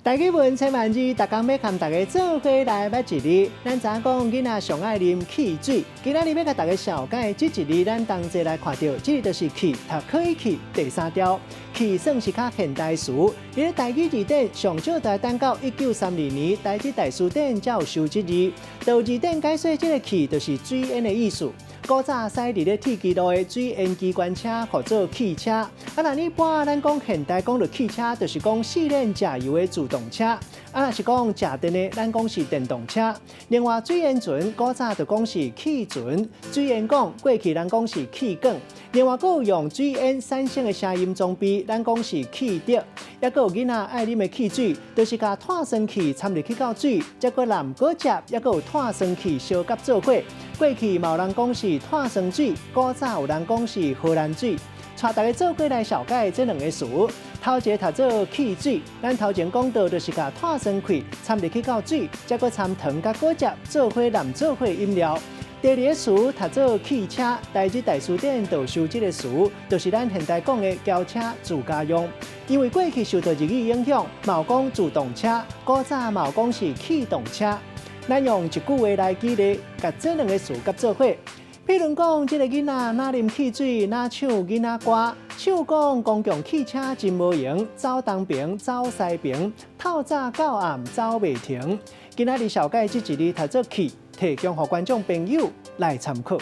大家问千万字，大家要和大家做伙来捌一字。咱知影讲囡仔上爱啉汽水，今仔日要甲大家小解这一字，咱同齐来看到，这就是气，它可以气第三条。气算是较现代词，伊咧台语字典上少在等到1932年台籍大词典才有收这字。道字典解说这个气就是水烟的意思。古早驶伫咧铁轨路的水烟机关车，叫做汽车。啊，那一般咱讲现代讲到汽车，就是讲四轮加油的自动车。啊，若是讲食电的，咱讲是电动车。另外，水烟船古早就讲是气船，水烟管过去咱讲是气管。另外，佫有用水烟产生的声音装备，咱讲是气笛。也佫有囡仔爱啉的汽水，就是甲碳酸气掺入去到水，再佫淋果汁，也佫有碳酸气相甲做伙。过去嘛有人讲是碳酸水，古早有人讲是荷兰水。带大家做过来小解这两个词。头一个读做汽水，咱头前讲到就是甲碳酸气掺入去到水，再佫掺糖甲果汁做伙淋做伙饮料。第二个词读做汽车，台籍大词典就收这个词，就是咱现代讲的轿车自家用。因为过去受到日语影响，嘛有讲自动车，古早嘛有讲是气动车。咱用一句话来举例，甲这两个词甲做伙。譬如讲，这个囡仔哪啉汽水，哪唱囡仔歌，唱讲公共汽车真无用，走东边走西边，透早到暗走袂停。今仔日小解这一字读做气，提供予观众朋友来参考。